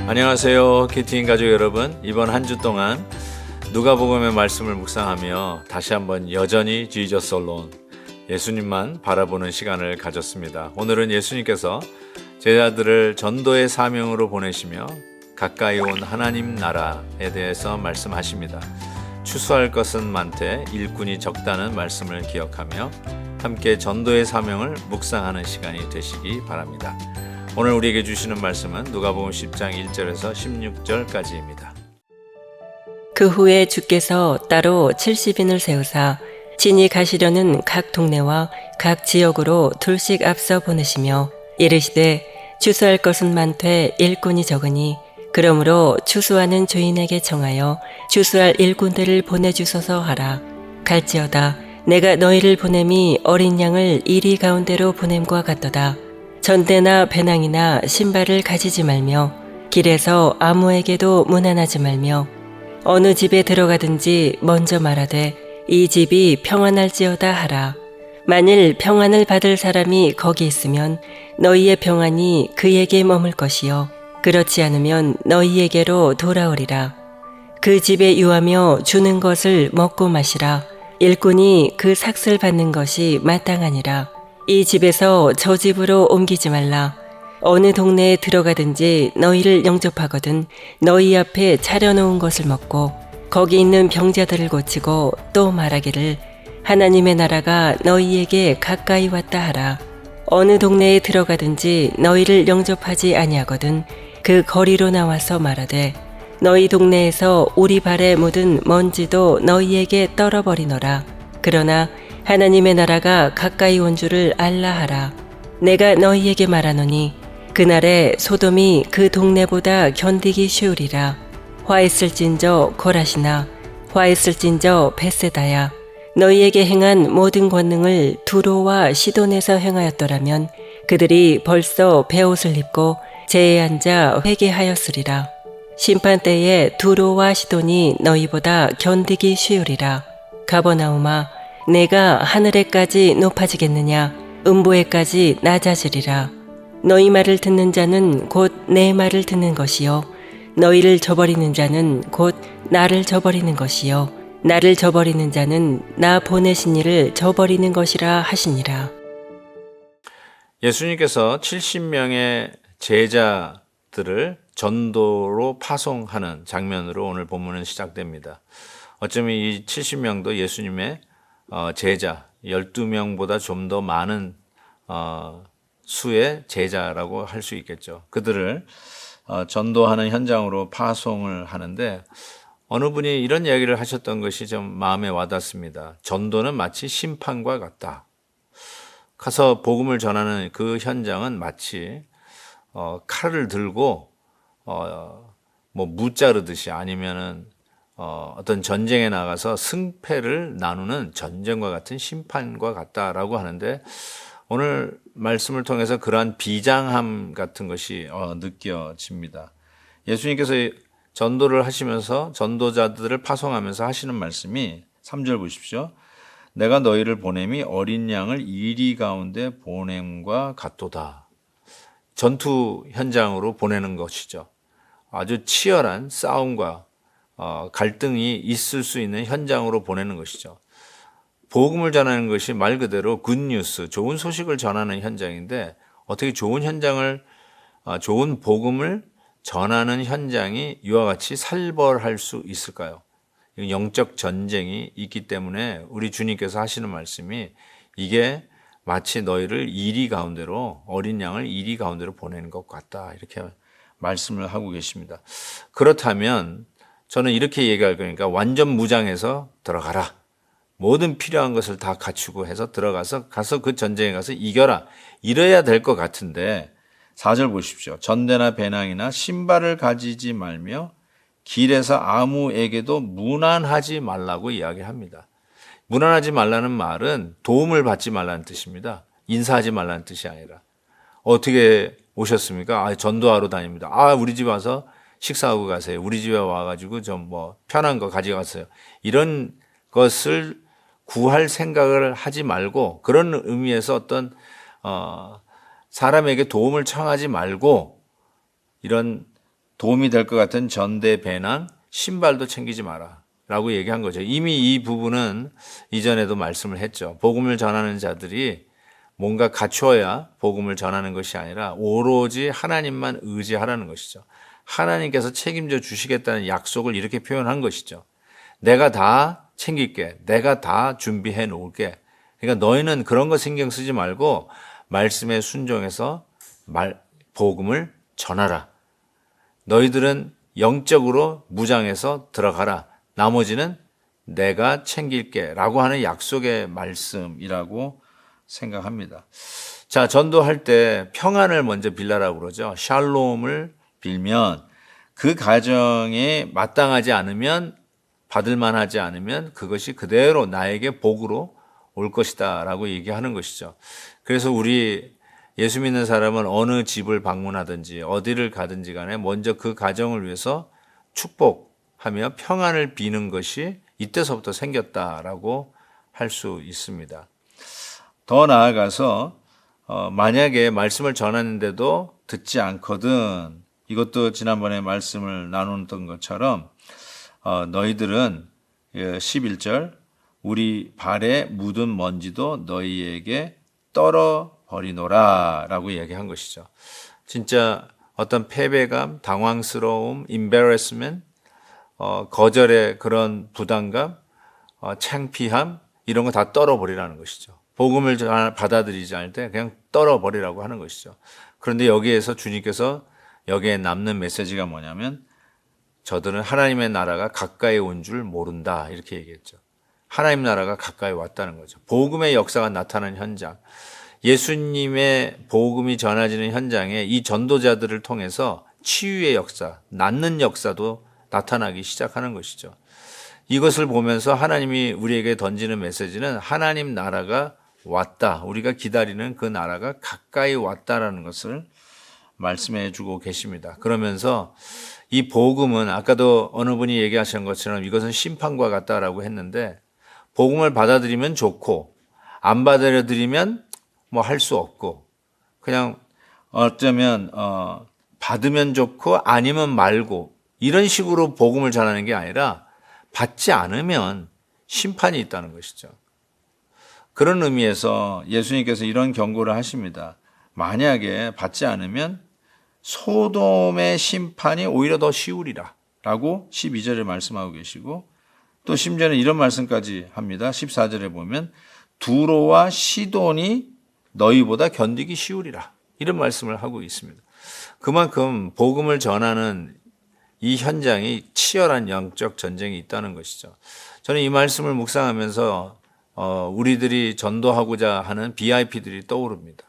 안녕하세요, 키티인 가족 여러분. 이번 한 주 동안 누가복음의 말씀을 묵상하며 다시 한번 여전히 Jesus alone, 예수님만 바라보는 시간을 가졌습니다. 오늘은 예수님께서 제자들을 전도의 사명으로 보내시며 가까이 온 하나님 나라에 대해서 말씀하십니다. 추수할 것은 많되 일꾼이 적다는 말씀을 기억하며 함께 전도의 사명을 묵상하는 시간이 되시기 바랍니다. 오늘 우리에게 주시는 말씀은 누가복음 10장 1절에서 16절까지입니다. 그 후에 주께서 따로 70인을 세우사 친히 가시려는 각 동네와 각 지역으로 둘씩 앞서 보내시며 이르시되 추수할 것은 많되 일꾼이 적으니 그러므로 추수하는 주인에게 청하여 추수할 일꾼들을 보내주소서 하라. 갈지어다 내가 너희를 보냄이 어린 양을 이리 가운데로 보냄과 같도다. 전대나 배낭이나 신발을 가지지 말며 길에서 아무에게도 문안하지 말며 어느 집에 들어가든지 먼저 말하되 이 집이 평안할지어다 하라. 만일 평안을 받을 사람이 거기 있으면 너희의 평안이 그에게 머물 것이요 그렇지 않으면 너희에게로 돌아오리라. 그 집에 유하며 주는 것을 먹고 마시라. 일꾼이 그 삭슬 받는 것이 마땅하니라. 이 집에서 저 집으로 옮기지 말라. 어느 동네에 들어가든지 너희를 영접하거든 너희 앞에 차려놓은 것을 먹고 거기 있는 병자들을 고치고 또 말하기를 하나님의 나라가 너희에게 가까이 왔다 하라. 어느 동네에 들어가든지 너희를 영접하지 아니하거든 그 거리로 나와서 말하되 너희 동네에서 우리 발에 묻은 먼지도 너희에게 떨어버리노라. 그러나 하나님의 나라가 가까이 온 줄을 알라 하라. 내가 너희에게 말하노니 그날에 소돔이 그 동네보다 견디기 쉬우리라. 화했을진저 고라시나 화했을진저 벳세다야. 너희에게 행한 모든 권능을 두로와 시돈에서 행하였더라면 그들이 벌써 베옷을 입고 제에 앉아 회개하였으리라. 심판때에 두로와 시돈이 너희보다 견디기 쉬우리라. 가버나움아 내가 하늘에까지 높아지겠느냐 음보에까지 낮아지리라. 너희 말을 듣는 자는 곧 내 말을 듣는 것이요 너희를 저버리는 자는 곧 나를 저버리는 것이요 나를 저버리는 자는 나 보내신 이를 저버리는 것이라 하시니라. 예수님께서 70명의 제자들을 전도로 파송하는 장면으로 오늘 본문은 시작됩니다. 어쩌면 이 70명도 예수님의 제자 12명보다 좀 더 많은 수의 제자라고 할 수 있겠죠. 그들을 전도하는 현장으로 파송을 하는데 어느 분이 이런 이야기를 하셨던 것이 좀 마음에 와닿습니다. 전도는 마치 심판과 같다. 가서 복음을 전하는 그 현장은 마치 칼을 들고 뭐 무자르듯이 아니면은 어떤 전쟁에 나가서 승패를 나누는 전쟁과 같은 심판과 같다라고 하는데 오늘 말씀을 통해서 그러한 비장함 같은 것이 느껴집니다. 예수님께서 전도를 하시면서 전도자들을 파송하면서 하시는 말씀이 3절 보십시오. 내가 너희를 보냄이 어린 양을 이리 가운데 보냄과 같도다. 전투 현장으로 보내는 것이죠. 아주 치열한 싸움과 갈등이 있을 수 있는 현장으로 보내는 것이죠. 복음을 전하는 것이 말 그대로 굿뉴스, 좋은 소식을 전하는 현장인데 어떻게 좋은 복음을 전하는 현장이 이와 같이 살벌할 수 있을까요? 영적 전쟁이 있기 때문에 우리 주님께서 하시는 말씀이 이게 마치 너희를 이리 가운데로 어린 양을 이리 가운데로 보내는 것 같다 이렇게 말씀을 하고 계십니다. 그렇다면 저는 이렇게 얘기할 거니까 완전 무장해서 들어가라. 모든 필요한 것을 다 갖추고 해서 가서 그 전쟁에 가서 이겨라. 이래야 될 것 같은데 4절 보십시오. 전대나 배낭이나 신발을 가지지 말며 길에서 아무에게도 문안하지 말라고 이야기합니다. 문안하지 말라는 말은 도움을 받지 말라는 뜻입니다. 인사하지 말라는 뜻이 아니라 어떻게 오셨습니까? 전도하러 다닙니다. 우리 집 와서 식사하고 가세요. 우리 집에 와가지고 좀 편한 거 가져가세요. 이런 것을 구할 생각을 하지 말고 그런 의미에서 어떤 사람에게 도움을 청하지 말고 이런 도움이 될 것 같은 전대, 배낭, 신발도 챙기지 마라 라고 얘기한 거죠. 이미 이 부분은 이전에도 말씀을 했죠. 복음을 전하는 자들이 뭔가 갖추어야 복음을 전하는 것이 아니라 오로지 하나님만 의지하라는 것이죠. 하나님께서 책임져 주시겠다는 약속을 이렇게 표현한 것이죠. 내가 다 챙길게. 내가 다 준비해 놓을게. 그러니까 너희는 그런 거 신경 쓰지 말고 말씀에 순종해서 복음을 전하라. 너희들은 영적으로 무장해서 들어가라. 나머지는 내가 챙길게 라고 하는 약속의 말씀이라고 생각합니다. 자, 전도할 때 평안을 먼저 빌라라고 그러죠. 샬롬을 빌면 그 가정에 마땅하지 않으면 받을 만하지 않으면 그것이 그대로 나에게 복으로 올 것이다 라고 얘기하는 것이죠. 그래서 우리 예수 믿는 사람은 어느 집을 방문하든지 어디를 가든지 간에 먼저 그 가정을 위해서 축복하며 평안을 비는 것이 이때서부터 생겼다라고 할 수 있습니다. 더 나아가서 만약에 말씀을 전하는데도 듣지 않거든, 이것도 지난번에 말씀을 나눴던 것처럼 너희들은 11절 우리 발에 묻은 먼지도 너희에게 떨어버리노라 라고 얘기한 것이죠. 진짜 어떤 패배감, 당황스러움, embarrassment, 거절의 그런 부담감, 창피함 이런 거 다 떨어버리라는 것이죠. 복음을 받아들이지 않을 때 그냥 떨어버리라고 하는 것이죠. 그런데 여기에서 주님께서 여기에 남는 메시지가 뭐냐면 저들은 하나님의 나라가 가까이 온 줄 모른다 이렇게 얘기했죠. 하나님 나라가 가까이 왔다는 거죠. 복음의 역사가 나타나는 현장, 예수님의 복음이 전해지는 현장에 이 전도자들을 통해서 치유의 역사, 낫는 역사도 나타나기 시작하는 것이죠. 이것을 보면서 하나님이 우리에게 던지는 메시지는 하나님 나라가 왔다. 우리가 기다리는 그 나라가 가까이 왔다라는 것을 말씀해 주고 계십니다. 그러면서 이 복음은 아까도 어느 분이 얘기하신 것처럼 이것은 심판과 같다라고 했는데 복음을 받아들이면 좋고 안 받아들이면 뭐 할 수 없고 그냥 어쩌면 받으면 좋고 아니면 말고 이런 식으로 복음을 전하는 게 아니라 받지 않으면 심판이 있다는 것이죠. 그런 의미에서 예수님께서 이런 경고를 하십니다. 만약에 받지 않으면 소돔의 심판이 오히려 더 쉬우리라 라고 12절에 말씀하고 계시고 또 심지어는 이런 말씀까지 합니다. 14절에 보면 두로와 시돈이 너희보다 견디기 쉬우리라 이런 말씀을 하고 있습니다. 그만큼 복음을 전하는 이 현장이 치열한 영적 전쟁이 있다는 것이죠. 저는 이 말씀을 묵상하면서 우리들이 전도하고자 하는 VIP들이 떠오릅니다.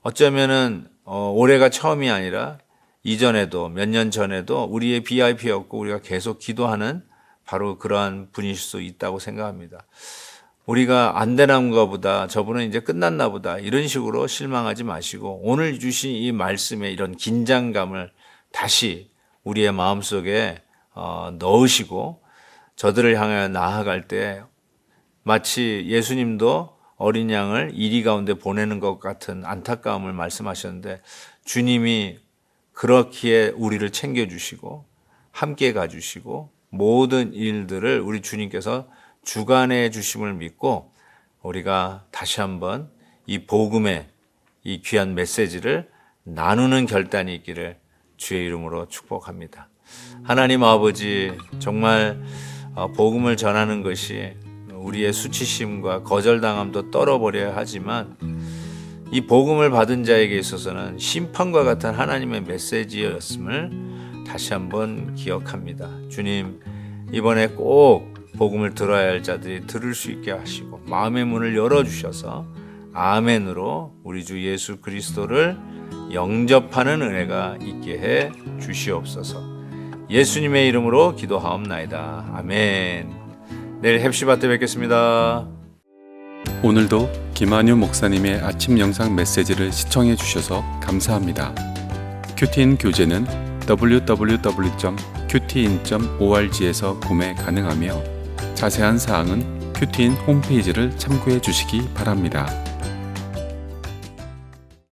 어쩌면은 올해가 처음이 아니라 이전에도 몇 년 전에도 우리의 VIP였고 우리가 계속 기도하는 바로 그러한 분이실 수 있다고 생각합니다. 우리가 안 되는가 보다 저분은 이제 끝났나 보다 이런 식으로 실망하지 마시고 오늘 주신 이 말씀에 이런 긴장감을 다시 우리의 마음속에 넣으시고 저들을 향해 나아갈 때 마치 예수님도 어린 양을 이리 가운데 보내는 것 같은 안타까움을 말씀하셨는데 주님이 그렇기에 우리를 챙겨주시고 함께 가주시고 모든 일들을 우리 주님께서 주관해 주심을 믿고 우리가 다시 한번 이 복음의 이 귀한 메시지를 나누는 결단이 있기를 주의 이름으로 축복합니다. 하나님 아버지 정말 복음을 전하는 것이 우리의 수치심과 거절당함도 떨어버려야 하지만 이 복음을 받은 자에게 있어서는 심판과 같은 하나님의 메시지였음을 다시 한번 기억합니다. 주님 이번에 꼭 복음을 들어야 할 자들이 들을 수 있게 하시고 마음의 문을 열어주셔서 아멘으로 우리 주 예수 그리스도를 영접하는 은혜가 있게 해 주시옵소서. 예수님의 이름으로 기도하옵나이다. 아멘. 내일 헵시바 때 뵙겠습니다. 오늘도 김한유 목사님의 아침 영상 메시지를 시청해 주셔서 감사합니다. 큐티인 교재는 www.qtin.org에서 구매 가능하며 자세한 사항은 큐티인 홈페이지를 참고해 주시기 바랍니다.